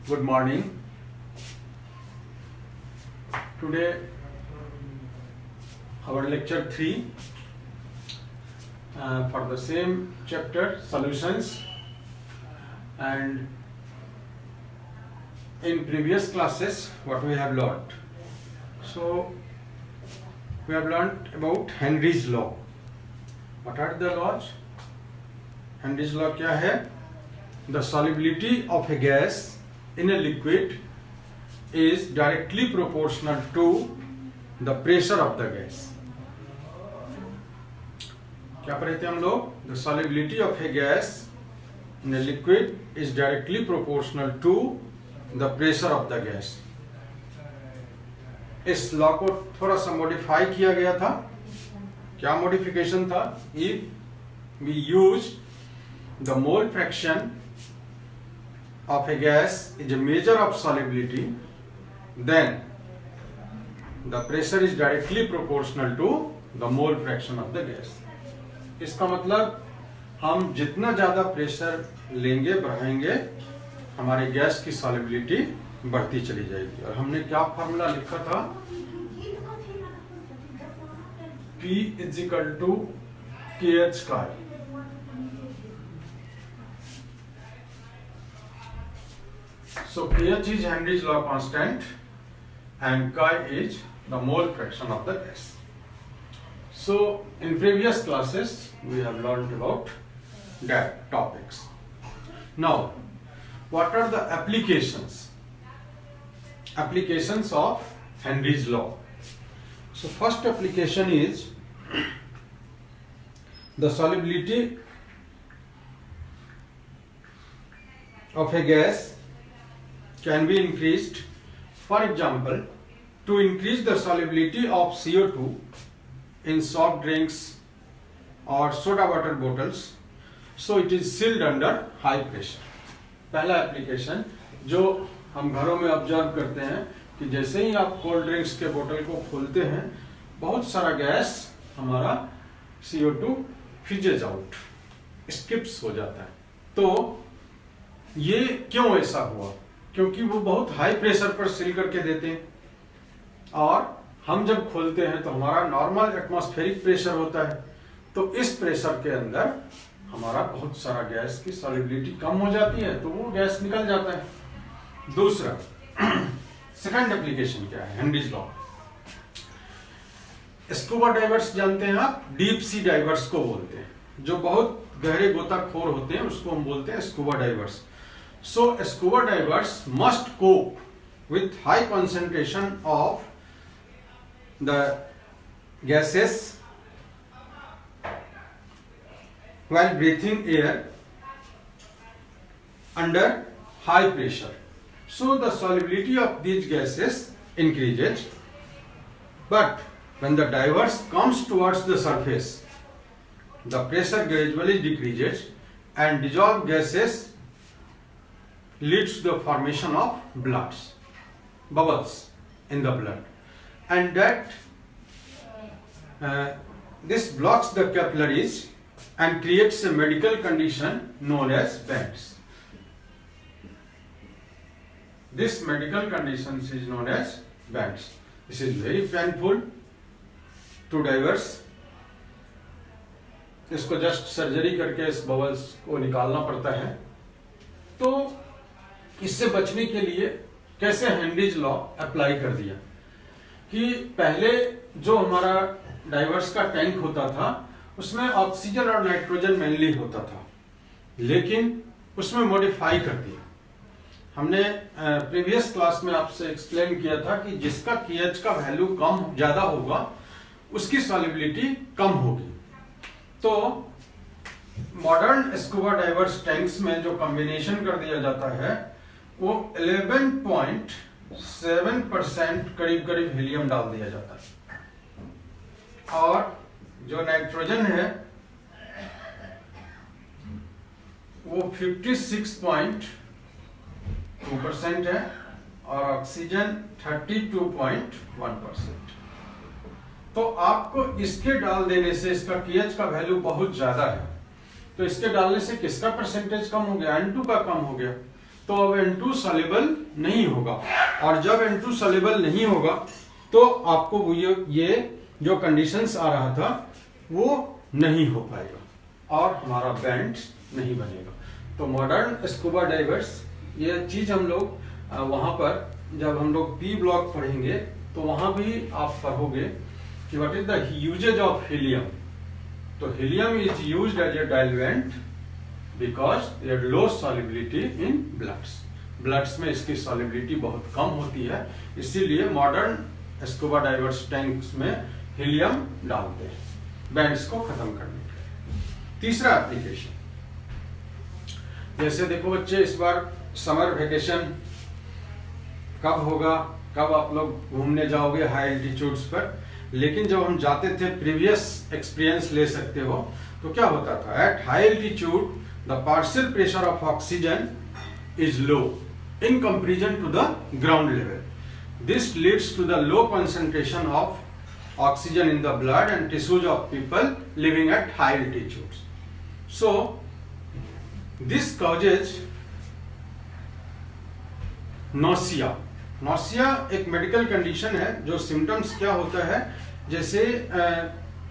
Good morning. Today our lecture 3 for the same chapter, solutions. And in previous classes what we have learned, so we have learned about Henry's law. What are the laws? Henry's law क्या है? The solubility of a gas in a liquid is directly proportional to the pressure of the gas. क्या पढ़े थे हम लोग? The solubility of a gas in a liquid is directly proportional to the pressure of the gas. इस law को थोड़ा सा modify किया गया था. क्या मॉडिफिकेशन था? If we use the mole fraction of a gas is a measure of solubility, then the pressure is directly proportional to the mole fraction of the gas. इसका मतलब हम जितना ज्यादा प्रेशर लेंगे बढ़ाएंगे हमारे गैस की सॉल्युबिलिटी बढ़ती चली जाएगी. और हमने क्या फार्मूला लिखा था? P is equal to KH square. So KH is Henry's law constant and chi is the mole fraction of the gas. So in previous classes we have learned about that topics. Now what are the applications of Henry's law? So first application is the solubility of a gas can be increased. For example, to increase the solubility of CO2 in soft drinks or soda water bottles, so it is sealed under high pressure. पहला application जो हम घरों में observe करते हैं कि जैसे ही आप कोल्ड ड्रिंक्स के बोतल को खोलते हैं बहुत सारा गैस हमारा CO2 फिजेज आउट, स्किप्स हो जाता है. तो ये क्यों ऐसा हुआ? क्योंकि वो बहुत हाई प्रेशर पर सील करके देते हैं और हम जब खोलते हैं तो हमारा नॉर्मल एटमॉस्फेरिक प्रेशर होता है. तो इस प्रेशर के अंदर हमारा बहुत सारा गैस की सॉल्युबिलिटी कम हो जाती है, तो वो गैस निकल जाता है. दूसरा सेकंड एप्लीकेशन क्या है हेनरीज लॉ? स्कूबा डाइवर्स जानते हैं आप? डीप सी डाइवर्स को बोलते हैं. जो बहुत गहरे गोताखोर होते हैं उसको हम बोलते हैं scuba divers. So scuba divers must cope with high concentration of the gases while breathing air under high pressure. So the solubility of these gases increases, but when the divers comes towards the surface, the pressure gradually decreases and dissolved gases leads to the formation of bubbles in the blood, and that this blocks the capillaries and creates a medical condition known as bends. This medical condition is known as bends. This is very painful to divers. इसको just surgery करके इस bubbles को निकालना पड़ता है. तो इससे बचने के लिए कैसे हेनरीज लॉ अप्लाई कर दिया कि पहले जो हमारा डाइवर्स का टैंक होता था उसमें ऑक्सीजन और नाइट्रोजन मेनली होता था, लेकिन उसमें मॉडिफाई कर दिया. हमने प्रीवियस क्लास में आपसे एक्सप्लेन किया था कि जिसका KH का वैल्यू कम ज्यादा होगा उसकी सॉल्युबिलिटी कम होगी. तो मॉडर्न स्कूबा डाइवर्स टैंक्स में जो कॉम्बिनेशन कर दिया जाता है वो 11.7% करीब हीलियम डाल दिया जाता है, और जो नाइट्रोजन है वो 56.2% है और ऑक्सीजन 32.1%. तो आपको इसके डाल देने से इसका KH का वैल्यू बहुत ज्यादा है, तो इसके डालने से किसका परसेंटेज कम हो गया, N2 का कम हो गया। तो अब N2 सॉल्युबल नहीं होगा, और जब N2 सॉल्युबल नहीं होगा तो आपको ये जो कंडीशंस आ रहा था वो नहीं हो पाएगा और हमारा बैंड नहीं बनेगा। तो मॉडर्न स्कूबा डाइवर्स, ये चीज हम लोग वहां पर जब हम लोग P ब्लॉक पढ़ेंगे तो वहां भी आप पढ़ोगे कि what is the uses of helium. तो helium is used as a diluent because their low solubility in bloods में इसकी सॉल्युबिलिटी बहुत कम होती है, इसीलिए मॉडर्न स्कूबा डाइवर्स टैंक्स में हीलियम डालते हैं बैंड्स को खत्म करने के लिए। तीसरा एप्लीकेशन, जैसे देखो बच्चे, इस बार समर वेकेशन कब होगा, कब आप लोग घूमने जाओगे हाई एल्टीट्यूड्स पर, लेकिन जब हम जाते थे प्रीवियस एक्सपीरियंस ले सकते हो तो क्या होता था, at high altitude the partial pressure of oxygen is low in comparison to the ground level. This leads to the low concentration of oxygen in the blood and tissues of people living at high altitudes. So this causes nausea. Nausea एक medical condition है जो symptoms क्या होता है, जैसे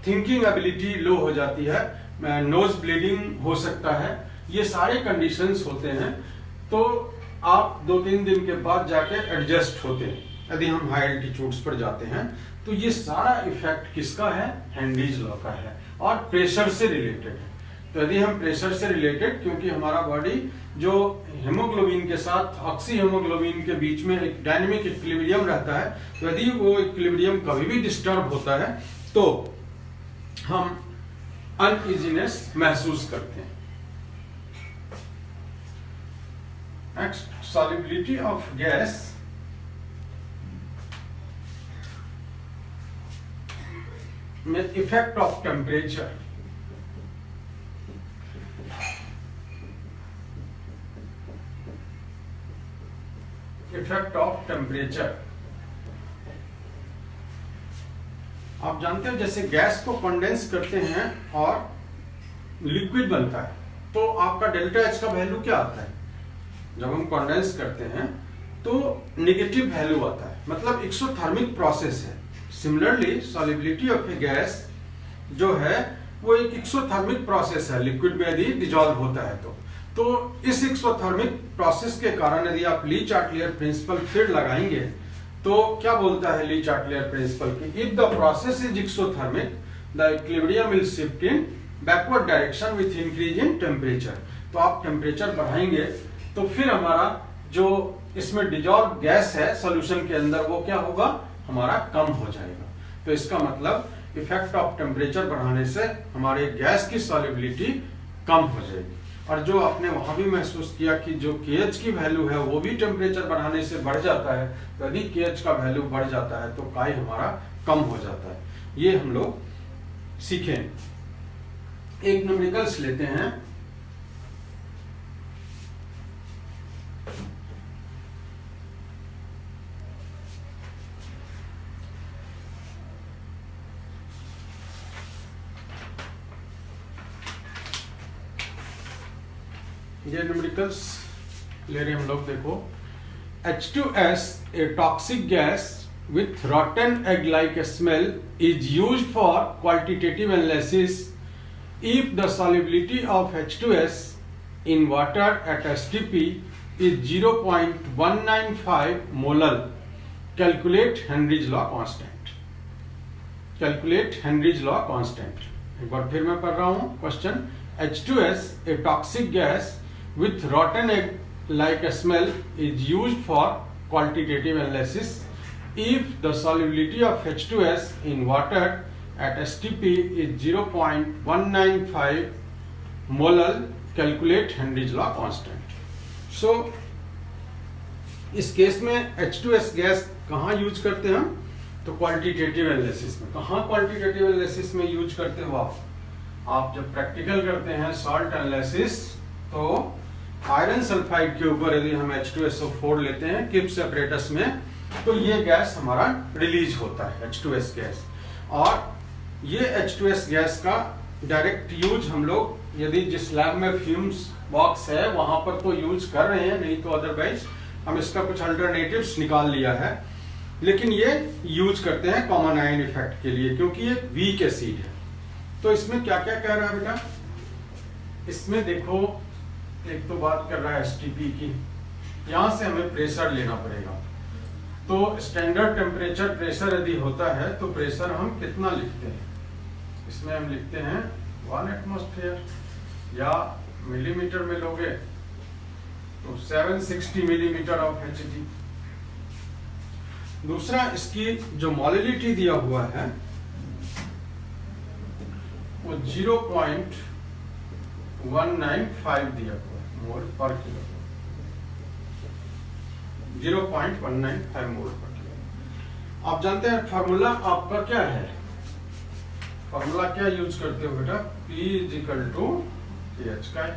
thinking ability लो हो जाती है, नोज ब्लीडिंग हो सकता है, ये सारे कंडीशंस होते हैं। तो आप 2-3 दिन के बाद जाके एडजस्ट होते हैं यदि हम हाई एल्टीट्यूड्स पर जाते हैं। तो ये सारा इफेक्ट किसका है, हेनरीज लॉ का है और प्रेशर से रिलेटेड है। तो यदि हम प्रेशर से रिलेटेड, क्योंकि हमारा बॉडी जो हेमोग्लोबिन के साथ ऑक्सी हेमोग्लोबिन के बीच में एक डायनेमिक इक्विलिब्रियम रहता है, तो यदि वो इक्विलिब्रियम कभी भी डिस्टर्ब होता है तो हम अनइजीनेस महसूस करते हैं। नेक्स्ट, सॉल्युबिलिटी ऑफ गैस में effect of temperature. Effect of temperature, आप जानते हो जैसे गैस को कंडेंस करते हैं और लिक्विड बनता है तो आपका डेल्टा एच का वैल्यू क्या आता है, जब हम कंडेंस करते हैं तो नेगेटिव वैल्यू आता है, मतलब एक्सोथर्मिक प्रोसेस है। Similarly solubility of A gas जो है वो एक एक्सोथर्मिक प्रोसेस है, लिक्विड में यदि डिसॉल्व होता है तो इस एक्सोथर्मिक प्रोसेस के कारण यदि आप ली चार्टियर प्रिंसिपल फिर लगाएंगे तो क्या बोलता है ली चार्टियर प्रिंसिपल की, if the process is exothermic the equilibrium will shift in backward direction with increase in temperature. तो आप टेम्परेचर बढ़ाएंगे तो फिर हमारा जो इसमें डिसॉल्व गैस है सॉल्यूशन के अंदर वो क्या होगा, हमारा कम हो जाएगा। तो इसका मतलब इफेक्ट ऑफ टेम्परेचर बढ़ाने से हमारे गैस की सॉल्युबिलिटी कम हो जाएगी। और जो आपने वहां भी महसूस किया कि जो KH की वैल्यू है वो भी टेम्परेचर बढ़ाने से बढ़ जाता है, तो यदि KH का वैल्यू बढ़ जाता है तो काई हमारा कम हो जाता है। ये हम लोग सीखें। एक न्यूमेरिकल्स लेते हैं। ये न्यूमेरिकल्स ले रहे हम लोग, देखो H2S, a toxic gas with rotten egg like smell, is used for quantitative analysis if the solubility of H2S in water at STP is 0.195 molar. Calculate Henry's law constant. Calculate Henry's law constant. एक बार फिर मैं पढ़ रहा हूँ question. H2S, a toxic gas with rotten egg like smell, is used for quantitative analysis if the solubility of H2S in water at STP is 0.195 molar. Calculate Henry's law constant. So इस case में H2S gas कहाँ use करते हैं हम, तो quantitative analysis में। कहाँ quantitative analysis में यूज करते हो आप जब प्रैक्टिकल करते हैं सॉल्ट एनालिसिस, तो आयरन सल्फाइड के ऊपर यदि हम H2SO4 लेते हैं किप्स सेपरेटस में, तो ये गैस हमारा रिलीज होता है H2S गैस। और ये H2S गैस का डायरेक्ट यूज हम लोग यदि जिस लैब में फ्यूम्स बॉक्स है वहां पर तो यूज कर रहे हैं, नहीं तो अदरवाइज हम इसका कुछ अल्टरनेटिव्स निकाल लिया है, लेकिन ये यूज करते हैं कॉमन आयन इफेक्ट के लिए क्योंकि ये वीक एसिड है। तो इसमें क्या क्या कह रहा है बेटा, इसमें देखो एक तो बात कर रहा है STP की, यहां से हमें प्रेशर लेना पड़ेगा। तो स्टैंडर्ड टेम्परेचर प्रेशर यदि होता है तो प्रेशर हम कितना लिखते हैं, इसमें हम लिखते हैं 1 एटमॉस्फेयर, या मिलीमीटर में लोगे तो 760 मिलीमीटर ऑफ HG। दूसरा इसकी जो मॉलिलिटी दिया हुआ है वो 0.195 दिया हुआ है मोल पर किलो, 0.195 मोल पर किलो। आप जानते हैं फार्मूला आपका क्या है, फार्मूला क्या यूज करते हो बेटा, P = KH का है।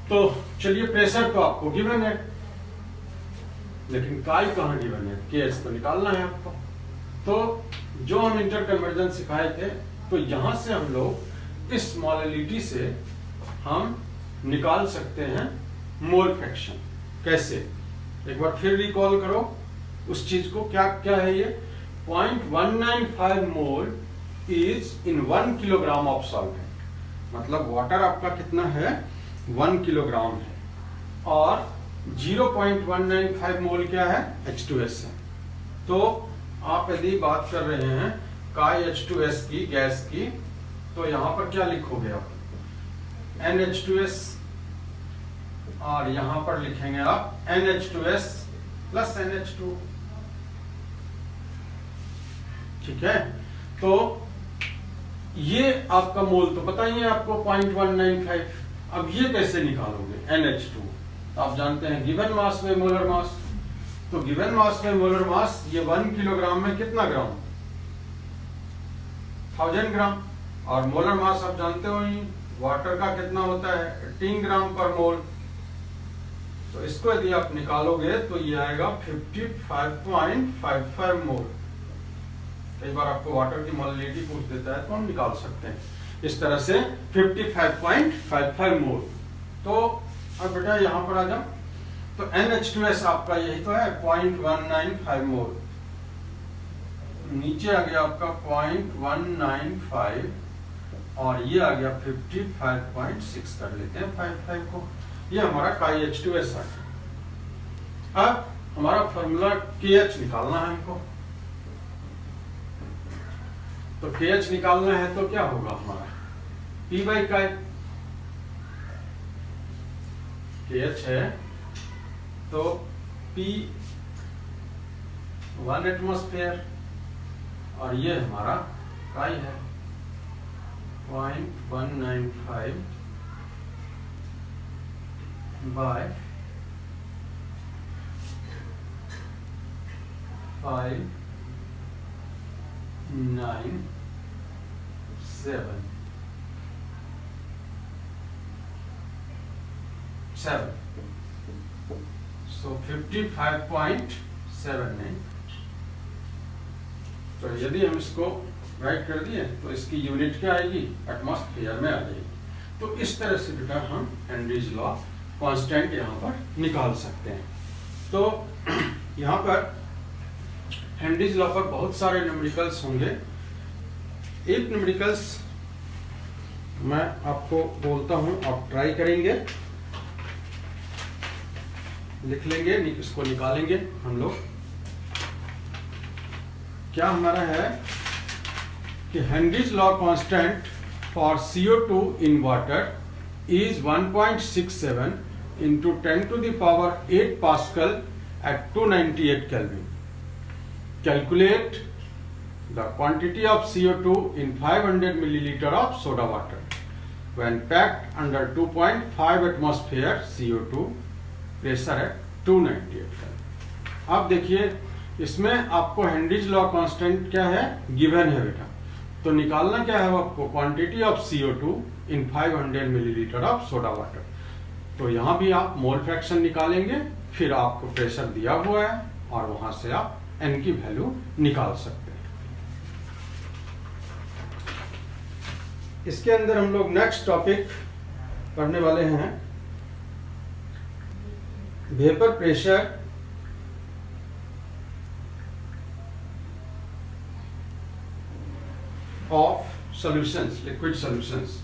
तो चलिए प्रेशर तो आपको गिवन है, लेकिन काय कहाँ गिवन है, KH तो निकालना है आपको। तो जो हम इंटर कन्वर्जन सिखाए थे, तो यहां से हम लोग इस मॉलिलिटी से हम निकाल सकते हैं मोल फ्रैक्शन। कैसे, एक बार फिर रिकॉल करो उस चीज को, क्या क्या है ये, 0.195 mole is in 1 kilogram of solvent, मतलब वाटर आपका कितना है 1 किलोग्राम है, और 0.195 मोल क्या है H2S है। तो आप यदि बात कर रहे हैं काई H2S की गैस की, तो यहां पर क्या लिखोगे आप, NH2S, और यहां पर लिखेंगे आप NH2S प्लस NH2, ठीक है। तो ये आपका मोल तो पता ही है आपको 0.195, अब ये कैसे निकालोगे NH2, आप जानते हैं गिवन मास में मोलर मास, तो गिवन मास में मोलर मास ये 1 किलोग्राम में कितना ग्राम, 1000 ग्राम, और मोलर मास आप जानते हो ही वाटर का कितना होता है 18 ग्राम पर मोल। तो इसको यदि आप निकालोगे तो ये आएगा 55.55 मोल। कई बार आपको वाटर की मोलिलिटी पूछ देता है तो हम निकाल सकते हैं इस तरह से 55.55 मोल। तो अब बेटा यहां पर आ जाओ, तो NH2S आपका यही तो है 0.195 मोल, नीचे आ गया आपका 0.195 और ये आ गया 55.6 कर लेते हैं 55 को, ये हमारा काई H2S आ गया। अब हमारा फॉर्मूला KH निकालना है हमको, तो KH निकालना है तो क्या होगा हमारा P बाई काई, KH है तो P 1 एटमॉस्फेयर और ये हमारा काई है 0.195 बाय 597 so 55.79। तो यदि हम इसको राइट कर दिए तो इसकी यूनिट क्या आएगी, एटमॉस्फेयर में आ जाएगी। तो इस तरह से बेटा हम हेनरीज लॉ कांस्टेंट यहाँ पर निकाल सकते हैं। तो यहाँ पर हेनरीज लॉ पर बहुत सारे न्यूमेरिकल्स होंगे। एक न्यूमेरिकल्स मैं आपको बोलता हूं, आप ट्राई करेंगे, लिख लेंगे, इसको निकालेंगे हम लोग। क्या हमारा है कि Henry's law constant for CO2 in water is 1.67 into 10 to the power 8 Pascal at 298 Kelvin. Calculate the quantity of CO2 in 500 milliliter of soda water when packed under 2.5 atmosphere CO2 pressure at 298 Kelvin. अब देखिए इसमें आपको Henry's law constant क्या है, given है बेटा। तो निकालना क्या है आपको, quantity of CO2 in 500 millilitre of soda water. तो यहां भी आप मोल फ्रैक्शन निकालेंगे, फिर आपको प्रेशर दिया हुआ है और वहां से आप n की वैल्यू निकाल सकते हैं। इसके अंदर हम लोग नेक्स्ट टॉपिक पढ़ने वाले हैं vapour pressure of solutions, liquid solutions.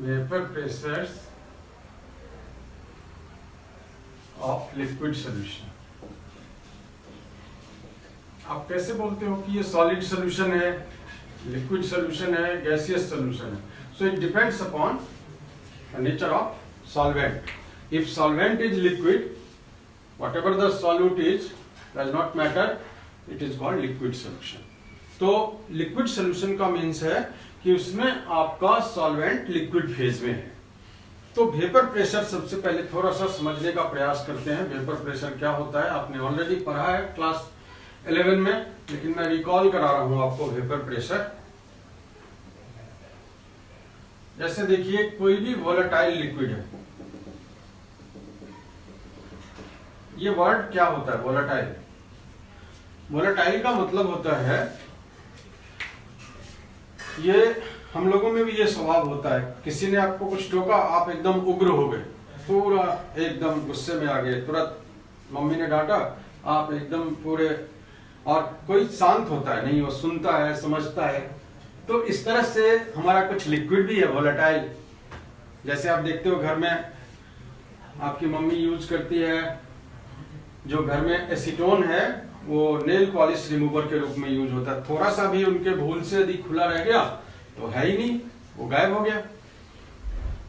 Vapour pressures of liquid solution. आप कैसे बोलते हो कि ये सॉलिड सॉल्यूशन है, लिक्विड सॉल्यूशन है, गैसियस सॉल्यूशन है? So it depends upon nature of solvent. If solvent is liquid, whatever the solute is does not matter, it is called liquid solution। तो लिक्विड सॉल्यूशन का means है कि उसमें आपका solvent liquid phase में है। तो वेपर प्रेशर सबसे पहले थोड़ा सा समझने का प्रयास करते हैं। वेपर प्रेशर क्या होता है आपने ऑलरेडी पढ़ा है क्लास 11 में, लेकिन मैं रिकॉल करा रहा हूं आपको वेपर प्रेशर। जैसे देखिए कोई भी वोलेटाइल लिक्विड है, ये वर्ड क्या होता है वोलेटाइल? वोलेटाइल का मतलब होता है, ये हम लोगों में भी ये स्वभाव होता है, किसी ने आपको कुछ टोका, आप एकदम उग्र हो गए, पूरा एकदम गुस्से में आ गए, तुरंत मम्मी ने डांटा, आप एकदम पूरे, और कोई शांत होता है नहीं, वो सुनता है, समझता है। तो इस तरह से हमारा कुछ लिक्विड भी है वोलेटाइल। जैसे आप देखते हो घर में आपकी मम्मी यूज करती है, जो घर में एसीटोन है वो नेल पॉलिश रिमूवर के रूप में यूज होता है। थोड़ा सा भी उनके भूल से यदि खुला रह गया तो है ही नहीं, वो गायब हो गया।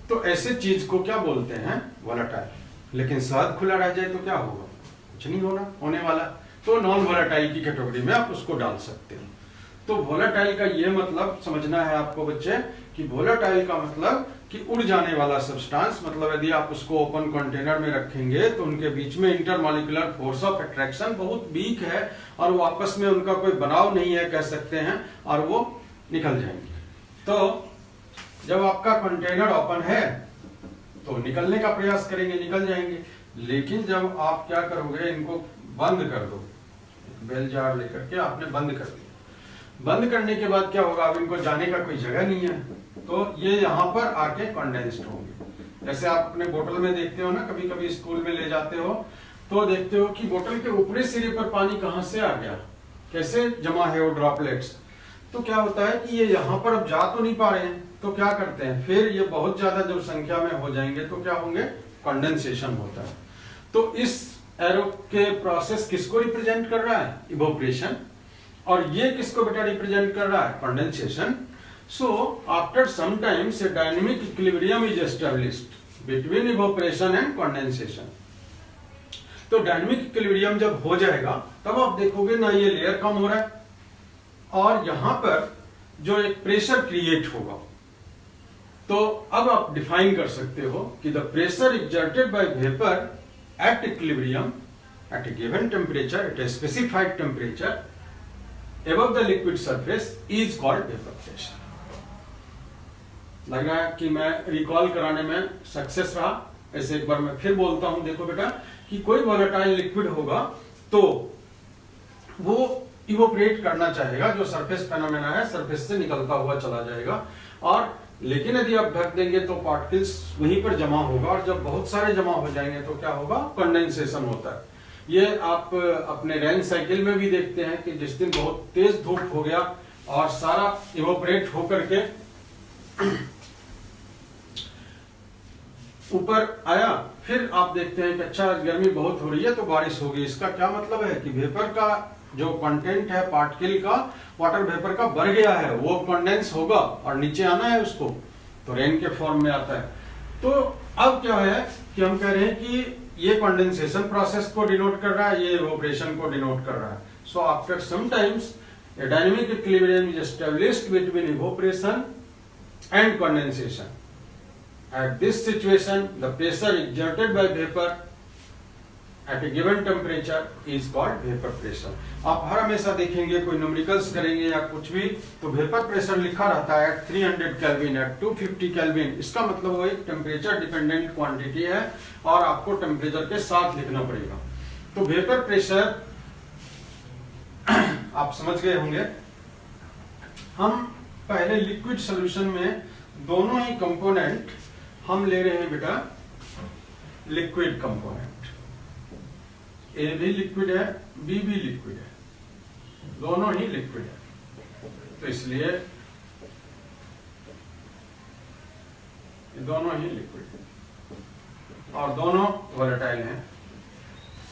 तो ऐसे चीज को क्या बोलते हैं? वोलेटाइल। लेकिन शहद खुला रह जाए तो क्या होगा? कुछ नहीं होने वाला। तो नॉन वोलेटाइल की कैटेगरी में आप उसको डाल सकते हैं। तो वोलेटाइल का ये मतलब समझना है आपको बच्चे कि वोलेटाइल का मतलब कि उड़ जाने वाला सब्सटेंस, मतलब यदि आप उसको ओपन कंटेनर में रखेंगे तो उनके बीच में इंटरमॉलिक्यूलर फोर्स ऑफ अट्रैक्शन बहुत वीक है और वो आपस में उनका कोई बनाव नहीं है कह सकते हैं, और वो निकल जाएंगे। तो जब आपका कंटेनर ओपन है तो निकलने का प्रयास करेंगे, निकल जाएंगे। लेकिन जब आप क्या करोगे, इनको बंद कर दो, बेल जार लेकर के आपने बंद कर दिया। बंद करने के बाद क्या होगा, अब इनको जाने का कोई जगह नहीं है, तो ये यहाँ पर आके कंडेंस्ड होंगे। जैसे आप अपने बोतल में देखते हो ना, कभी कभी स्कूल में ले जाते हो तो देखते हो कि बोतल के ऊपरी सिरे पर पानी कहाँ से आ गया, कैसे जमा है वो ड्रॉपलेट्स। तो क्या होता है कि ये यहाँ पर अब जा तो नहीं पा रहे हैं, तो क्या करते हैं, फिर ये बहुत ज्यादा जब संख्या में हो जाएंगे तो क्या होंगे, कंडेंसेशन होता है। तो इस एरो के प्रोसेस किसको रिप्रेजेंट कर रहा है? इवोपरेशन। और ये किसको बेटा रिप्रेजेंट कर रहा है? Condensation. So after some times a dynamic equilibrium is established between evaporation and condensation। तो डायनेमिक इक्विलिब्रियम जब हो जाएगा तब आप देखोगे ना ये लेयर कम हो रहा है और यहां पर जो एक प्रेशर क्रिएट होगा। तो अब आप डिफाइन कर सकते हो कि the pressure exerted by vapour at equilibrium at A given temperature at a specified temperature above the liquid surface is called vapor pressure। लग रहा है कि मैं रिकॉल कराने में सक्सेस रहा। ऐसे एक बार मैं फिर बोलता हूं, देखो बेटा कि कोई वोलेटाइल लिक्विड होगा तो वो इवोपरेट करना चाहेगा, जो सरफेस फेनोमेना है सरफेस से निकलता हुआ चला जाएगा। और लेकिन यदि आप ढक देंगे तो पार्टिकल्स वहीं पर जमा होगा, और जब बहुत सारे जमा हो जाएंगे तो क्या होगा, कंडेंसेशन होता है। ये आप अपने रेन साइकिल में भी देखते हैं कि जिस दिन बहुत तेज धूप हो गया और सारा इवोपरेट होकर के ऊपर आया, फिर आप देखते हैं कि अच्छा गर्मी बहुत हो रही है तो बारिश होगी। इसका क्या मतलब है कि वेपर का जो कंटेंट है पार्टिकल का, वाटर वेपर का बढ़ गया है, वो कंडेंस होगा और नीचे आना है उसको, तो रेन के फॉर्म में आता है। तो अब क्या है कि हम कह रहे हैं कि ये कंडेंसेशन प्रोसेस को डिनोट कर रहा है, ये इवोपरेशन को डिनोट कर रहा है। So after some times A dynamic equilibrium is established between evaporation and condensation. At this situation, the pressure exerted by vapor at a given temperature is called vapor pressure. आप हर हमेशा देखेंगे कोई numericals करेंगे या कुछ भी तो वेपर प्रेशर लिखा रहता है at 300 केल्विन, at 250 केल्विन। इसका मतलब वो एक टेम्परेचर डिपेंडेंट क्वांटिटी है और आपको टेम्परेचर के साथ लिखना पड़ेगा। तो वेपर प्रेशर आप समझ गए होंगे। हम पहले लिक्विड सॉल्यूशन में दोनों ही कंपोनेंट हम ले रहे हैं बेटा लिक्विड कंपोनेंट, ए भी लिक्विड है बी भी लिक्विड है, दोनों ही लिक्विड है। तो इसलिए दोनों ही लिक्विड है और दोनों वोलेटाइल हैं,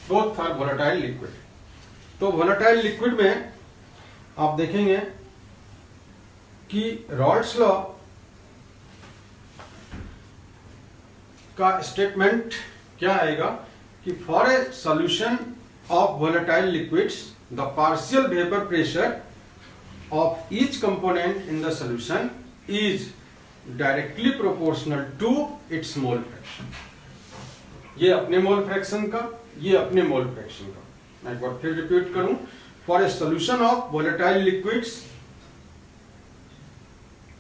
बोथ आर वोलेटाइल लिक्विड। तो वोलेटाइल लिक्विड में आप देखेंगे कि रॉल्स लॉ का स्टेटमेंट क्या आएगा कि for a solution of volatile liquids the partial vapour pressure of each component in the solution is directly proportional to its mole fraction. ये अपने मोल फ्रैक्शन का, ये अपने मोल फ्रैक्शन का। मैं एक बार फिर रिपीट करूं, for a solution of volatile liquids,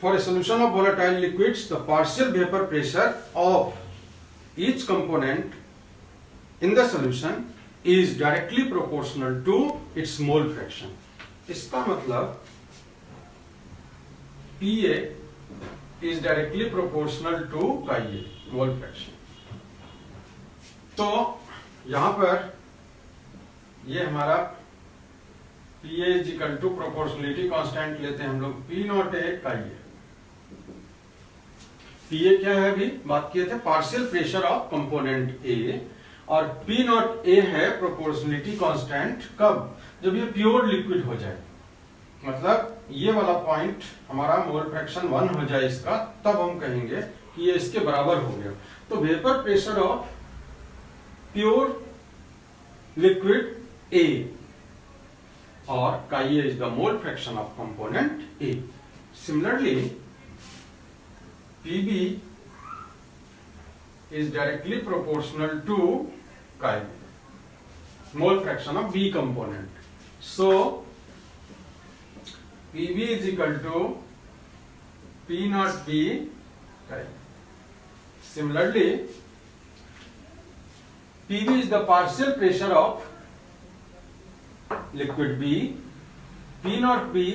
for a solution of volatile liquids the partial vapor pressure of each component in the solution is directly proportional to its mole fraction। इसका मतलब PA is directly proportional to Ka mole fraction। तो यहां पर ये हमारा PA is equal to proportionality constant लेते हैं हम लोग, P नॉट ए का ये पीए क्या है, अभी बात किए थे पार्शियल प्रेशर ऑफ कंपोनेंट ए, और पी नॉट ए है प्रोपोर्शनलिटी कांस्टेंट कब, जब ये प्योर लिक्विड हो जाए, मतलब ये वाला पॉइंट हमारा मोल फ्रैक्शन 1 हो जाए इसका, तब हम कहेंगे कि ये इसके बराबर हो गया। तो vapour pressure of pure liquid A और का ये is the mole fraction of component A. Similarly PB is directly proportional to chi mole fraction of B component. So PB is equal to P naught B chi. Similarly, PB is the partial pressure of liquid B. P naught B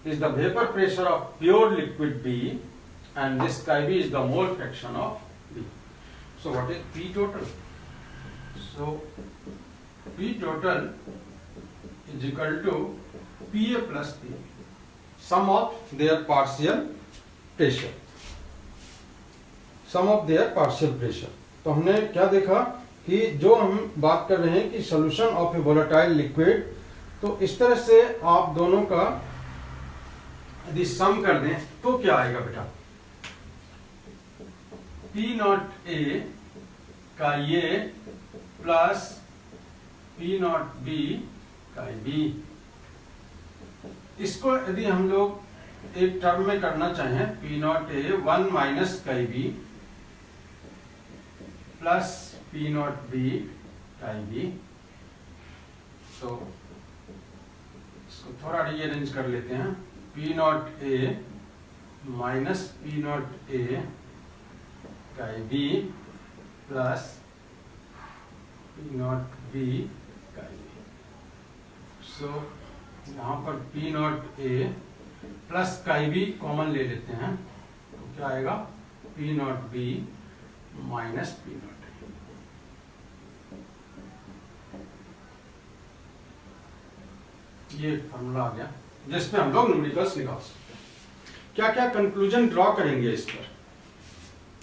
is the vapor pressure of pure liquid B. And this chi B is the mole fraction of B. So what is P total? So P total is equal to PA plus P, sum of their partial pressure, sum of their partial pressure। तो हमने क्या देखा कि जो हम बात कर रहे हैं कि solution of a volatile liquid, तो इस तरह से आप दोनों का यदि सम कर दें तो क्या आएगा बेटा, P नॉट ए का ये प्लस P नॉट बी का बी। इसको यदि हम लोग एक टर्म में करना चाहें, P नॉट ए 1 माइनस का B plus P not B का बी, तो इसको थोड़ा रीअरेंज कर लेते हैं, P not A minus P not A का B plus P not B का बी। सो यहाँ पर P नॉट ए प्लस का बी कॉमन ले लेते हैं, तो क्या आएगा P not B minus P not A. ये फॉर्मूला आ गया जिसपे हम लोग न्यूमेरिकल्स निकाल सकते। क्या क्या कंक्लूजन ड्रॉ करेंगे इस पर,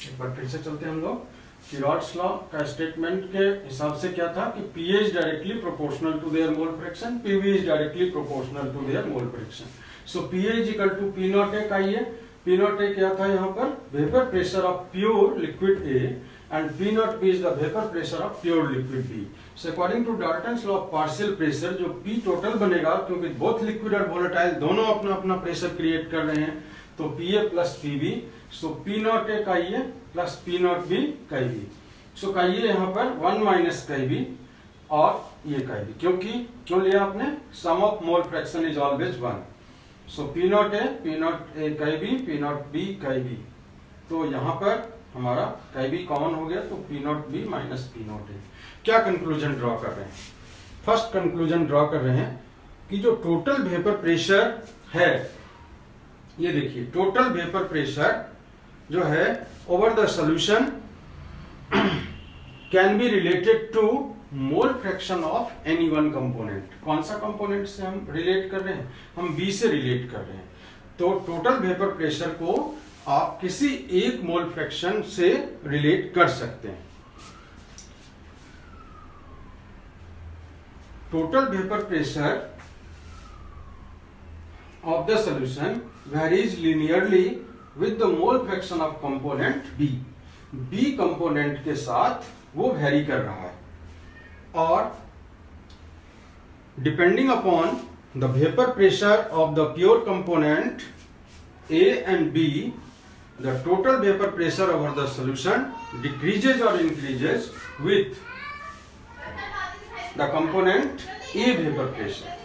एक बार फिर से चलते हैं हम लोग कि रॉल्स लॉ का स्टेटमेंट के हिसाब से क्या था कि P is directly proportional to their mole fraction, PV is directly proportional to their mole fraction. So PA is equal to P naught A का ये P naught A क्या था यहाँ पर, vapour pressure of pure liquid A and P naught B is the vapor pressure of pure liquid B. So according to Dalton's law of partial pressure, जो P total बनेगा, क्योंकि both liquid और volatile दोनों अपना अपना pressure create कर रहे हैं, तो P A plus P B, so P not A का ये प्लस पी नॉट बी का बी, सो का ये यहाँ पर 1 माइनस का बी और ये का बी, क्यों लिया आपने, sum of mole fraction is always 1, so P not A का बी, पी नॉट बी का बी, तो यहाँ पर हमारा का बी कॉमन हो गया, तो P not B minus P not a. क्या कंक्लूजन ड्रॉ कर रहे हैं? फर्स्ट कंक्लूजन ड्रॉ कर रहे हैं कि जो टोटल वेपर प्रेशर है, ये देखिए टोटल वेपर प्रेशर जो है over the solution can be related to mole fraction of any one component. कौन सा कंपोनेंट से हम रिलेट कर रहे हैं? हम बी से रिलेट कर रहे हैं। तो टोटल वेपर प्रेशर को आप किसी एक मोल फ्रैक्शन से रिलेट कर सकते हैं। Total vapour pressure of the solution varies linearly with the mole fraction of component B. B component के साथ वो vary कर रहा है, और depending upon the vapor pressure of the pure component A and B, the total vapor pressure over the solution decreases or increases with the component A vapor pressure.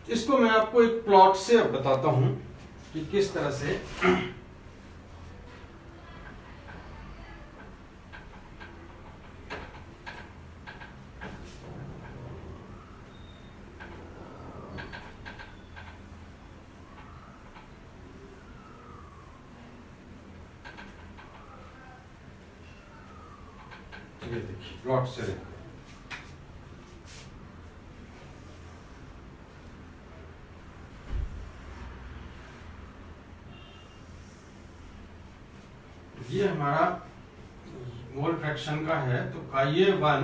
इसको मैं आपको एक प्लॉट से बताता हूं कि किस तरह से ये देखिए प्लॉट से ये हमारा मोल फ्रैक्शन का है, तो का ये 1,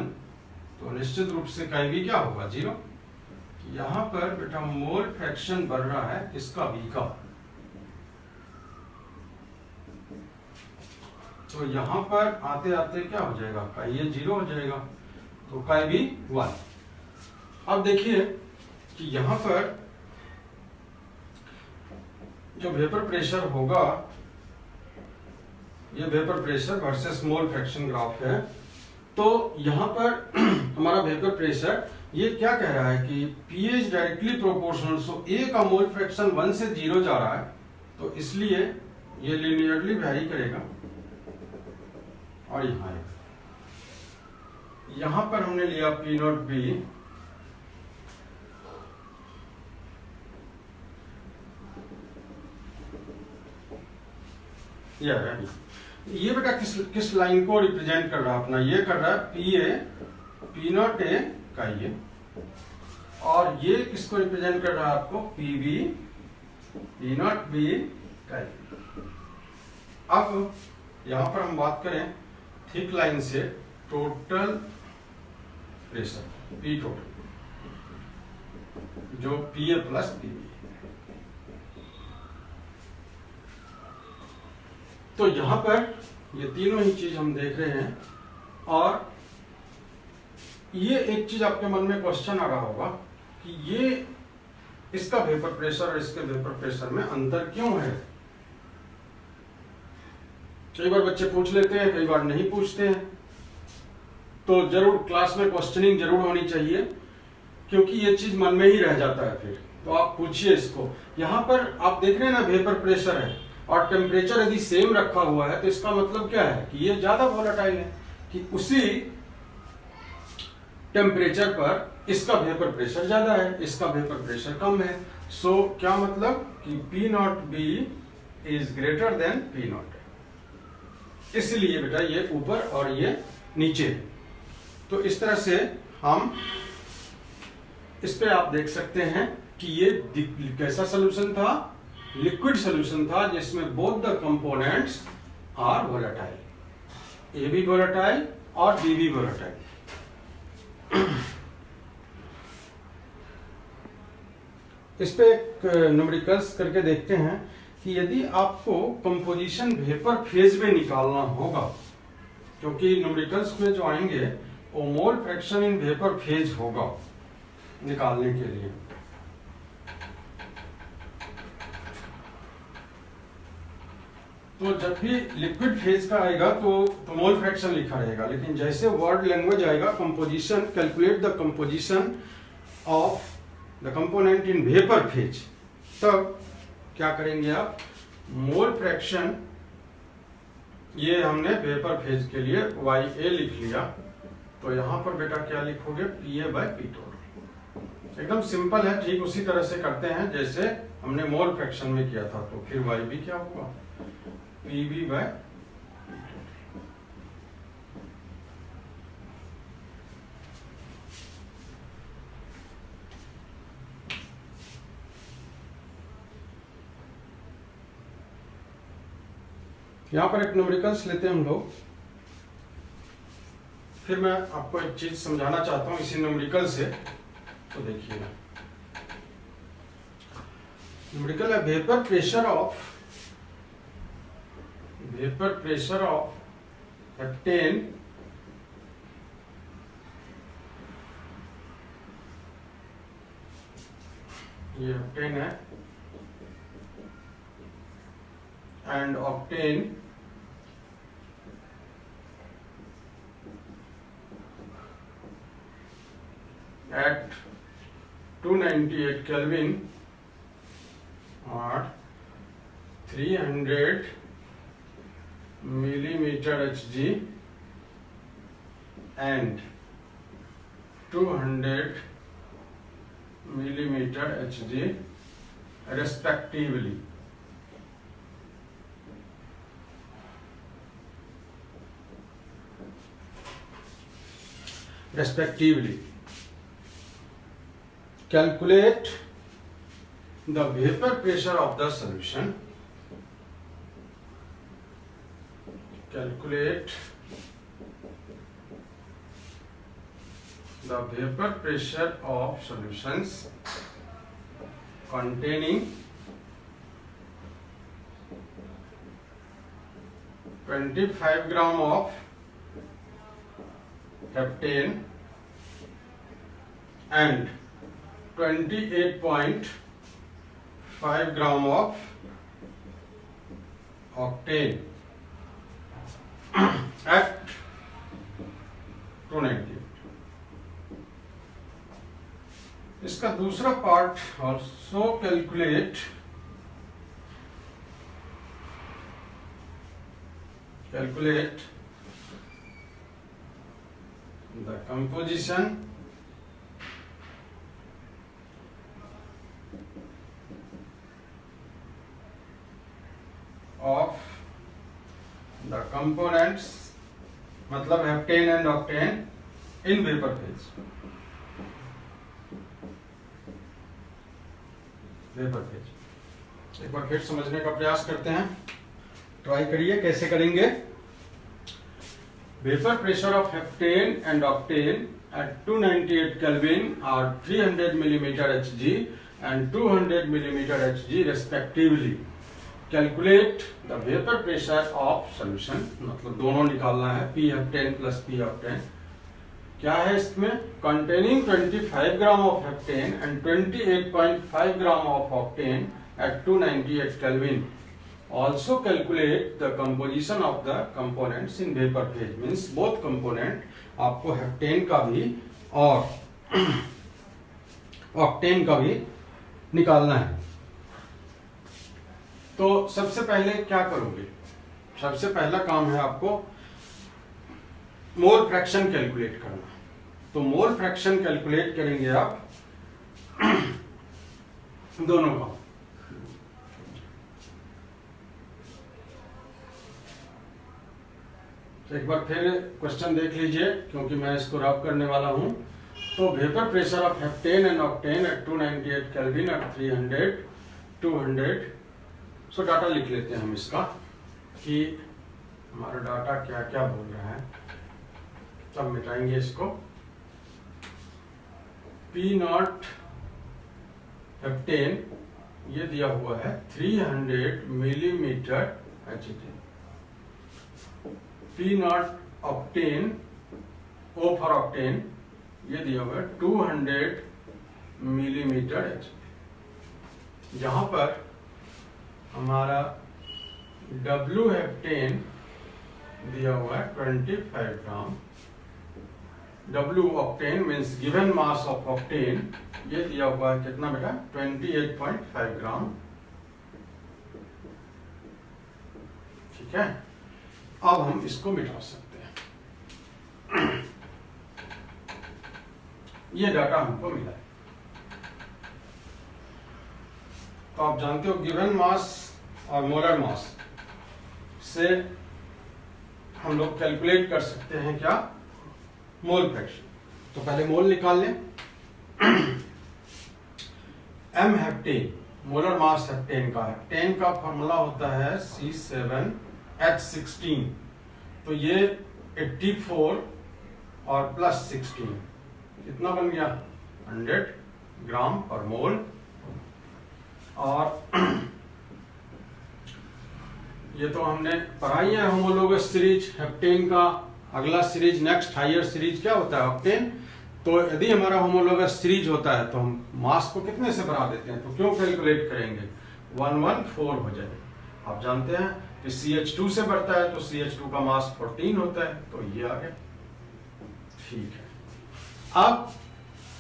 तो निश्चित रूप से का भी क्या होगा 0। यहाँ पर बेटा मोल फ्रैक्शन बढ़ रहा है इसका बी का, तो यहाँ पर आते आते क्या हो जाएगा, का ये 0 हो जाएगा, तो का भी 1। अब देखिए कि यहाँ पर जो वेपर प्रेशर होगा, ये vapour pressure versus mole fraction graph है, तो यहाँ पर हमारा वेपर प्रेशर ये क्या कह रहा है कि P is directly proportional, so A का मोल फ्रैक्शन 1 से 0 जा रहा है, तो इसलिए ये लिनियरली वैरी करेगा। और यहाँ पर हमने लिया P नॉट B, ये बेटा किस लाइन को रिप्रेजेंट कर रहा है अपना, ये कर रहा है P A P not A का ये, और ये किसको रिप्रेजेंट कर रहा है आपको, P B P not B का ये। अब यहां पर हम बात करें थिक लाइन से, टोटल प्रेशर पी टोटल जो P A plus P B, तो यहां पर ये तीनों ही चीज हम देख रहे हैं। और ये एक चीज आपके मन में क्वेश्चन आ रहा होगा कि ये इसका वेपर प्रेशर और इसके वेपर प्रेशर में अंतर क्यों है। कई बार बच्चे पूछ लेते हैं, कई बार नहीं पूछते हैं, तो जरूर क्लास में क्वेश्चनिंग जरूर होनी चाहिए, क्योंकि ये चीज मन में ही रह जाता है फिर। तो आप पूछिए इसको। यहां पर आप देख रहे हैं ना, वेपर प्रेशर है और टेम्परेचर यदि सेम रखा हुआ है, तो इसका मतलब क्या है कि ये ज्यादा वोलेटाइल है, कि उसी टेम्परेचर पर इसका वेपर प्रेशर ज्यादा है, इसका वेपर प्रेशर कम है। सो क्या मतलब कि P not B is greater than P not, इसलिए बेटा ये ऊपर और ये नीचे। तो इस तरह से हम इस पे आप देख सकते हैं कि ये कैसा सोल्यूशन था, लिक्विड सोल्यूशन था, जिसमें both the components are volatile, A भी वोलेटाइल और बी भी वोलेटाइल। इस पे एक न्यूमेरिकल्स करके देखते हैं कि यदि आपको कंपोजिशन वेपर फेज में निकालना होगा, क्योंकि न्यूमेरिकल्स में जो आएंगे वो mole fraction in vapour phase होगा निकालने के लिए। तो जब भी लिक्विड फेज का आएगा तो मोल फ्रैक्शन लिखा रहेगा, लेकिन जैसे वर्ड लैंग्वेज आएगा composition, calculate the composition of the component in vapour phase, तब क्या करेंगे आप, मोल फ्रैक्शन, ये हमने वेपर फेज के लिए YA लिख लिया, तो यहां पर बेटा क्या लिखोगे, PA/P टोटल। एकदम सिंपल है, ठीक उसी तरह से करते हैं जैसे हमने मोल फ्रैक्शन में किया था। तो फिर YB क्या हुआ, PB/P टोटल। यहां पर एक न्यूमेरिकल्स लेते हैं हम लोग, फिर मैं आपको एक चीज समझाना चाहता हूं इसी न्यूमेरिकल से। तो देखिए न्यूमेरिकल है वेपर प्रेशर ऑफ हेप्टेन ये हेप्टेन है and octane at 298 Kelvin or 300 millimeter Hg and 200 millimeter Hg respectively. Calculate the vapor pressure of the solution. Calculate the vapor pressure of solutions containing 25 gram of heptane and 28.5 gram of octane at 298. इसका दूसरा part also calculate the composition of the components, मतलब heptane and octane in vapour phase. एक बार फिर समझने का प्रयास करते हैं, ट्राई करिए कैसे करेंगे। Vapour pressure of heptane and octane at 298 Kelvin or 300 millimeter Hg and 200 millimeter Hg respectively. Calculate the vapor pressure of solution, मतलब दोनों निकालना है, P heptane plus P octane. क्या है इसमें, containing 25 gram of heptane and 28.5 gram of octane at 298 Kelvin. Also calculate the composition of the components in vapor phase, means both component, आपको heptane का भी और ऑक्टेन का भी निकालना है। तो सबसे पहले क्या करोगे, सबसे पहला काम है आपको मोल फ्रैक्शन कैलकुलेट करना। तो मोल फ्रैक्शन कैलकुलेट करेंगे आप दोनों का। एक बार फिर क्वेश्चन देख लीजिए क्योंकि मैं इसको रब करने वाला हूं। तो vapour pressure of heptane and octane at 298 kelvin at 300 200। सो डाटा लिख लेते हैं हम इसका कि हमारा डाटा क्या क्या बोल रहा है, तब मिटाएंगे इसको। पी नॉट हेप्टेन ये दिया हुआ है 300 millimetre HT. P not octane O for octane ये दिया हुआ है 200 मिलीमीटर एच, जहां पर हमारा W हेप्टेन दिया हुआ है 25 ग्राम। W octane means given mass of octane ये दिया हुआ है कितना बेटा 28.5 ग्राम। ठीक है, अब हम इसको मिटा सकते हैं। ये डाटा हमको मिला है। तो आप जानते हो गिवन मास और मोलर मास से हम लोग कैलकुलेट कर सकते हैं क्या, मोल फ्रैक्शन। तो पहले मोल निकाल लें। M heptane, molar mass heptane का फॉर्मूला होता है C7H16। तो ये 84 और प्लस 16 कितना बन गया 100 ग्राम पर मोल। और ये तो हमने पढ़ाई है होमोलोगस सीरीज हेप्टेन का। अगला सीरीज नेक्स्ट हायर सीरीज क्या होता है ऑक्टेन। तो यदि हमारा होमोलोगस सीरीज होता है तो हम मास को कितने से बढ़ा देते हैं, तो क्यों कैलकुलेट करेंगे 114 हो जाए। आप जानते हैं कि CH2 से बढ़ता है तो CH2 का मास 14 होता है, तो ये आ गया। ठीक है, अब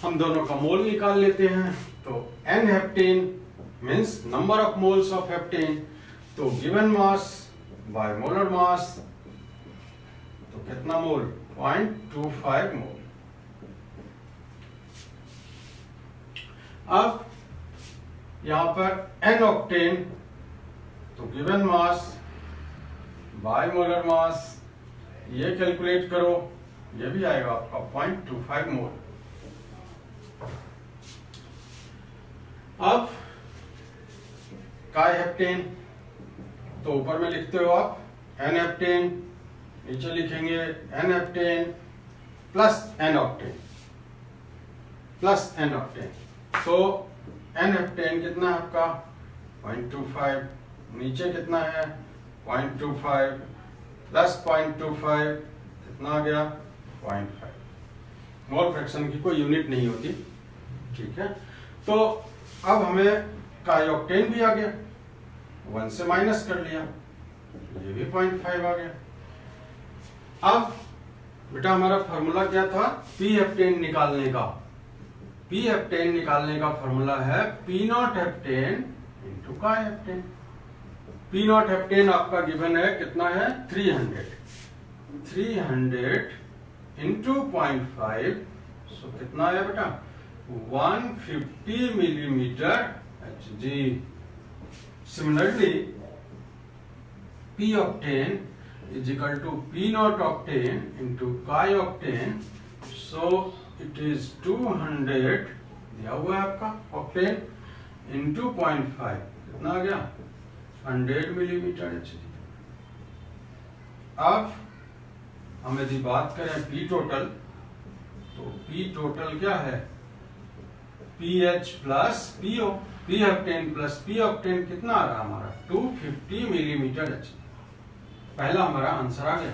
हम दोनों का मोल निकाल लेते हैं। तो N heptane means number of moles of heptane, तो given mass by molar mass, तो कितना मोल 0.25 मोल। अब यहां पर N ऑक्टेन, तो given mass by molar mass, ये कैलकुलेट करो, ये भी आएगा आपका 0.25 मोल। अब काय हेप्टेन, तो ऊपर में लिखते हो आप N हेप्टेन, नीचे लिखेंगे N heptane plus N octane plus N octane. तो N हेप्टेन कितना है आपका 0.25, नीचे कितना है 0.25 प्लस 0.25 कितना आ गया 0.5। मोल फ्रैक्शन की कोई यूनिट नहीं होती। ठीक है, तो अब हमें काय ऑक्टेन भी आ गया, 1 से माइनस कर लिया, ये भी 0.5 आ गया। अब बेटा हमारा फॉर्मूला क्या था P हेप्टेन निकालने का। P हेप्टेन निकालने का फॉर्मूला है P0 हेप्टेन इंटू काय हेप्टेन। P0 हेप्टेन आपका गिवन है कितना है 300 इंटू 0.5, सो कितना आया बेटा 150 millimetre Hg। Similarly, P octane is equal to P0 octane into chi octane, so it is 200 दिया हुआ है आपका octane into 0.5 कितना आ गया 100 मिलीमीटर Hg। अब हम यदि बात करें P टोटल, तो P टोटल क्या है PH plus PO, P heptane plus P octane कितना आ रहा हमारा 250 मिलीमीटर Hg। पहला हमारा आंसर आ गया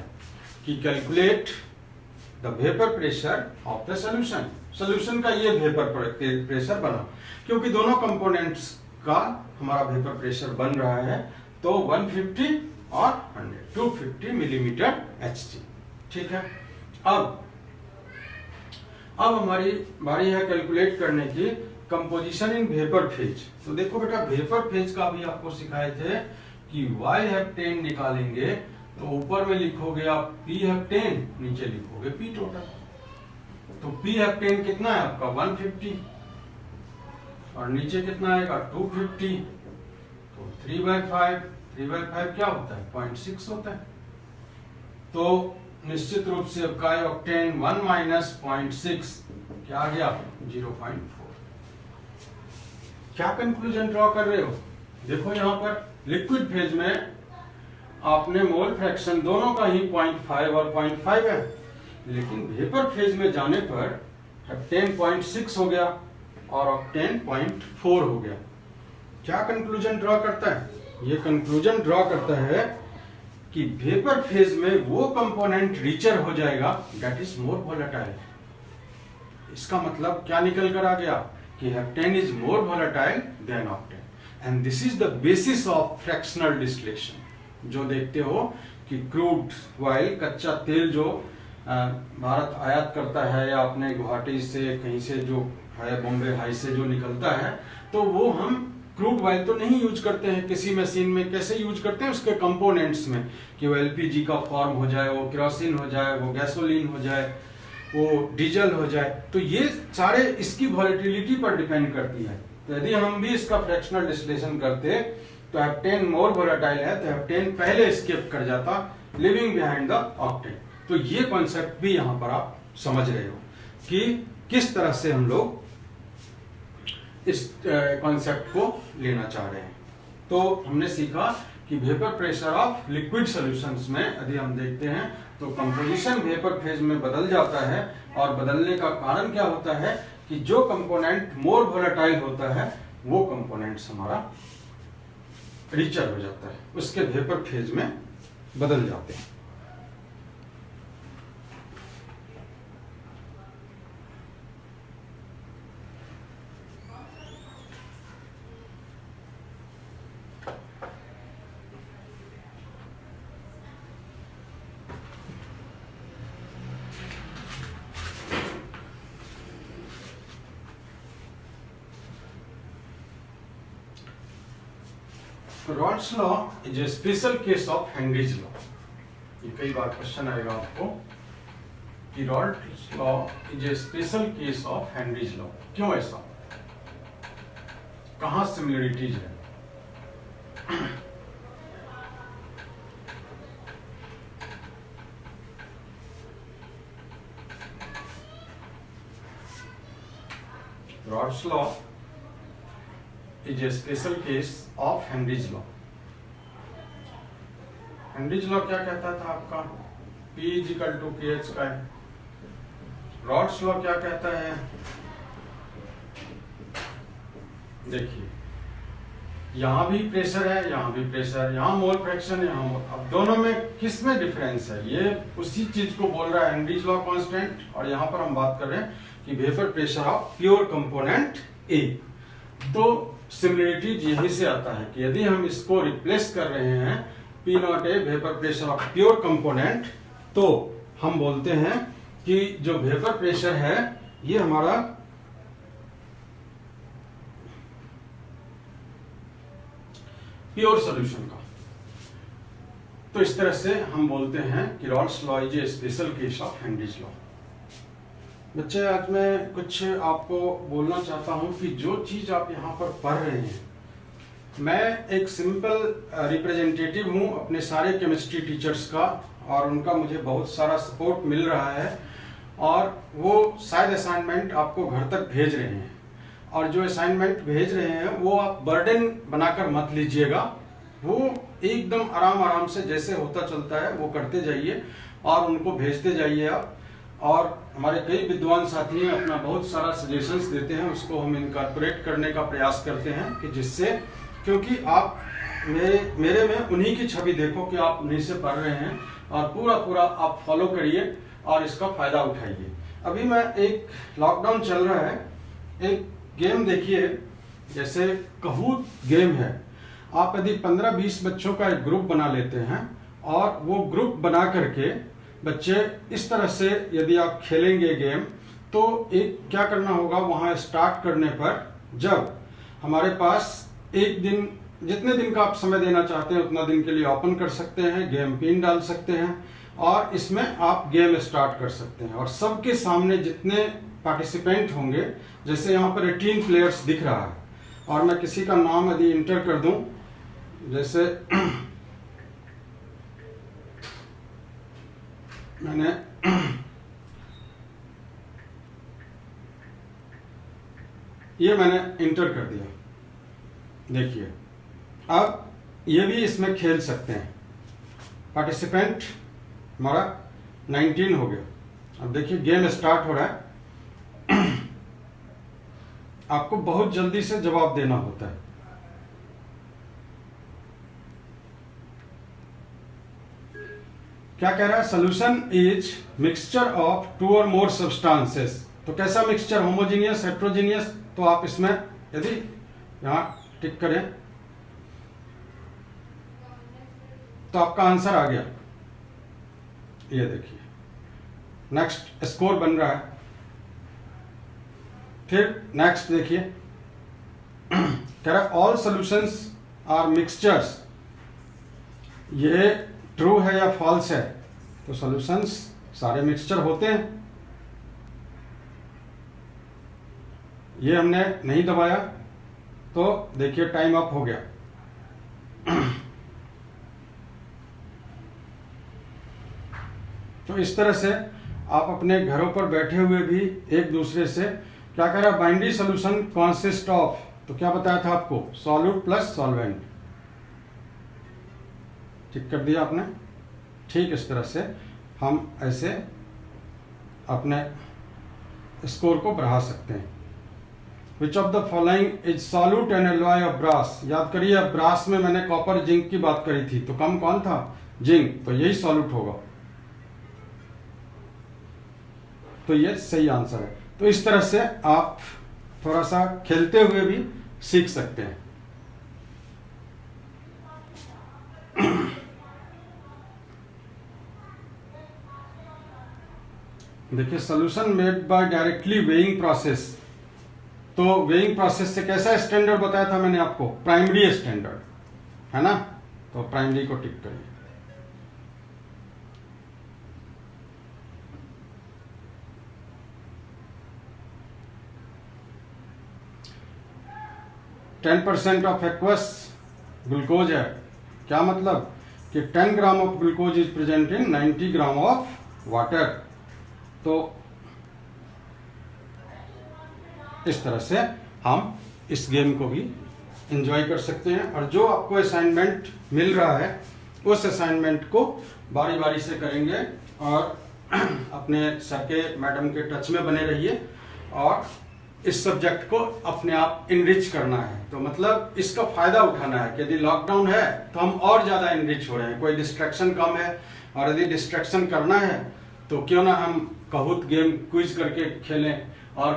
कि calculate the vapour pressure of the solution. Solution का ये वेपर प्रेशर बना, क्योंकि दोनों कंपोनेंट्स का हमारा वेपर प्रेशर बन रहा है, तो 150 और 100 250 मिलीमीटर Hg। ठीक है, अब हमारी बारी है कैलकुलेट करने की कंपोजिशन इन वेपर फेज। तो देखो बेटा वेपर फेज का भी आपको सिखाए थे कि Y हेप्टेन निकालेंगे तो ऊपर में लिखोगे आप P हेप्टेन, नीचे लिखोगे P टोटल। तो P हेप्टेन कितना है आपका 150 और नीचे कितना आएगा 250, तो 3/5 क्या होता है 0.6 होता है। तो निश्चित रूप से काय ऑक्टेन 1 माइनस 0.6 क्या आ गया 0.4। क्या कंक्लूजन ड्रॉ कर रहे हो, देखो यहाँ पर लिक्विड फेज में आपने मोल फ्रैक्शन दोनों का ही 0.5 और 0.5 है, लेकिन वेपर फेज में जाने पर हेप्टेन 0.6 हो गया और ऑक्टेन 0.4 हो गया। क्या कंक्लूजन ड्रॉ करता है, ये कंक्लूजन ड्रॉ करता है कि वेपर फेज में वो कंपोनेंट रिचर हो जाएगा दैट इज मोर वोलेटाइल। इसका मतलब क्या निकल कर आ गया कि heptane is more volatile than octane and this is the basis of fractional distillation. जो देखते हो कि क्रूड ऑयल कच्चा तेल जो भारत आयात करता है या अपने गुवाहाटी से कहीं से जो है बॉम्बे हाई से जो निकलता है, तो वो हम क्रूड ऑयल तो नहीं यूज करते हैं किसी मशीन में। कैसे यूज करते हैं? उसके कंपोनेंट्स में, कि वो एलपीजी का फॉर्म हो जाए, वो केरोसिन हो जाए, वो गैसोलीन हो जाए, वो डीजल हो जाए। तो ये सारे इसकी वॉलेटिलिटी पर डिपेंड करती है। तो यदि हम भी इसका फ्रैक्शनल डिस्टिलेशन करते तो हेप्टेन मोर वोलेटाइल है, तो हेप्टेन पहले स्किप कर जाता, लिविंग बिहाइंड द ऑक्टेन। तो ये कॉन्सेप्ट भी यहां पर आप समझ रहे हो कि किस तरह से हम लोग इस कॉन्सेप्ट को लेना चाह रहे हैं। तो हमने सीखा कि vapour pressure of liquid solutions में यदि हम देखते हैं तो कंपोजिशन वेपर फेज में बदल जाता है, और बदलने का कारण क्या होता है कि जो कंपोनेंट मोर वोलेटाइल होता है वो कंपोनेंट्स हमारा रिचर हो जाता है, उसके वेपर फेज में बदल जाते हैं। Rawls law is a special case of Henry's law. ये कई बार क्वेश्चन आएगा आपको कि Rawls law is a special case of Henry's law. क्यों ऐसा? कहां सिमिलरिटीज है? Rawls law is a special case of Henry's law. Henry's law क्या कहता था आपका? P is equal to KH का है। रॉल्स लॉ क्या कहता है? देखिए, यहां भी प्रेशर है, यहां भी प्रेशर, यहां मोल फ्रैक्शन, यहां मोल। अब दोनों में किस में डिफरेंस है? ये उसी चीज को बोल रहा है हेनरीज लॉ कांस्टेंट, और यहां पर हम बात कर रहे हैं कि vapour pressure of pure component ए। तो सिमिलरिटी यही से आता है कि यदि हम इसको रिप्लेस कर रहे हैं P not A vapour pressure of pure component, तो हम बोलते हैं कि जो वेपर प्रेशर है ये हमारा प्योर सॉल्यूशन का। तो इस तरह से हम बोलते हैं कि Rawls law is a special case of Henry's law. बच्चे, आज मैं कुछ आपको बोलना चाहता हूं कि जो चीज आप यहाँ पर पढ़ रहे हैं, मैं एक सिंपल रिप्रेजेंटेटिव हूं अपने सारे केमिस्ट्री टीचर्स का, और उनका मुझे बहुत सारा सपोर्ट मिल रहा है, और वो शायद असाइनमेंट आपको घर तक भेज रहे हैं। और जो असाइनमेंट भेज रहे हैं वो आप बर्डन बनाकर मत लीजिएगा, वो एकदम आराम आराम से जैसे होता चलता है वो करते जाइए और उनको भेजते जाइए आप। और हमारे कई विद्वान साथी हैं, अपना बहुत सारा सजेशंस देते हैं, उसको हम इनकॉर्पोरेट करने का प्रयास करते हैं कि जिससे, क्योंकि आप मेरे में उन्हीं की छवि देखो कि आप उन्हीं से पढ़ रहे हैं, और पूरा आप फॉलो करिए और इसका फायदा उठाइए। अभी मैं एक लॉकडाउन चल रहा है, एक गेम देखिए, जैसे कहूत गेम है। आप यदि 15-20 बच्चों का एक ग्रुप बना लेते हैं, और वो ग्रुप बना करके बच्चे इस तरह से यदि आप खेलेंगे गेम, तो एक क्या करना होगा, वहां स्टार्ट करने पर जब हमारे पास एक दिन, जितने दिन का आप समय देना चाहते हैं उतना दिन के लिए ओपन कर सकते हैं, गेम पिन डाल सकते हैं, और इसमें आप गेम स्टार्ट कर सकते हैं। और सबके सामने जितने पार्टिसिपेंट होंगे, जैसे यहाँ पर 18 प्लेयर्स दिख रहा है, और मैं किसी का नाम यदि इंटर कर दूं, जैसे मैंने ये मैंने इंटर कर दिया, देखिए अब ये भी इसमें खेल सकते हैं। पार्टिसिपेंट हमारा 19 हो गया। अब देखिए गेम स्टार्ट हो रहा है। आपको बहुत जल्दी से जवाब देना होता है। क्या कह रहा है, सोल्यूशन इज मिक्सचर ऑफ 2 और मोर सब्सटेंसेस। तो कैसा मिक्सचर, होमोजीनियस, हेट्रोजीनियस। तो आप इसमें यदि यहां टिक करें तो आपका आंसर आ गया। ये देखिए नेक्स्ट स्कोर बन रहा है। फिर नेक्स्ट देखिए कह रहा है ऑल सॉल्यूशंस आर मिक्सचर्स। ये ट्रू है या फॉल्स है, तो सॉल्यूशंस सारे मिक्सचर होते हैं। ये हमने नहीं दबाया तो देखिए टाइम अप हो गया। तो इस तरह से आप अपने घरों पर बैठे हुए भी एक दूसरे से क्या कह रहा है, बाइनरी सॉल्यूशन कॉन्सिस्ट ऑफ, तो क्या बताया था आपको, सॉल्यूट प्लस सॉल्वेंट। ठीक कर दिया आपने। ठीक इस तरह से हम ऐसे अपने स्कोर को बढ़ा सकते हैं। Which of the following is solute and alloy of brass. याद करिए ब्रास में मैंने कॉपर जिंक की बात करी थी, तो कम कौन था, जिंक, तो यही सॉल्यूट होगा। तो ये सही आंसर है। तो इस तरह से आप थोड़ा सा खेलते हुए भी सीख सकते हैं। देखिए solution made by directly weighing process. तो वेइंग प्रोसेस से कैसा स्टैंडर्ड बताया था मैंने आपको, प्राइमरी स्टैंडर्ड, है ना। तो प्राइमरी को टिक करिए। टेन 10% ऑफ एक्वस ग्लूकोज है। क्या मतलब कि 10 gram of glucose is present in 90 gram of water. तो इस तरह से हम इस गेम को भी एंजॉय कर सकते हैं। और जो आपको असाइनमेंट मिल रहा है उस असाइनमेंट को बारी बारी से करेंगे और अपने सर के मैडम के टच में बने रहिए और इस सब्जेक्ट को अपने आप इनरिच करना है। तो मतलब इसका फायदा उठाना है कि यदि लॉकडाउन है तो हम और ज्यादा इनरिच हो रहे हैं, कोई डिस्ट्रैक्शन कम है। और यदि डिस्ट्रैक्शन करना है तो क्यों ना हम काहूत गेम क्विज करके खेलें और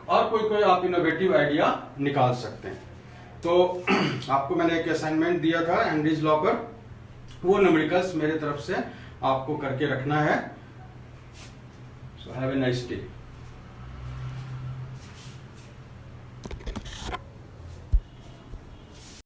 कोई आप इनोवेटिव आइडिया निकाल सकते हैं। तो आपको मैंने एक असाइनमेंट दिया था एनरिच लॉ पर, वो न्यूमेरिकल्स मेरे तरफ से आपको करके रखना है। So have a nice day.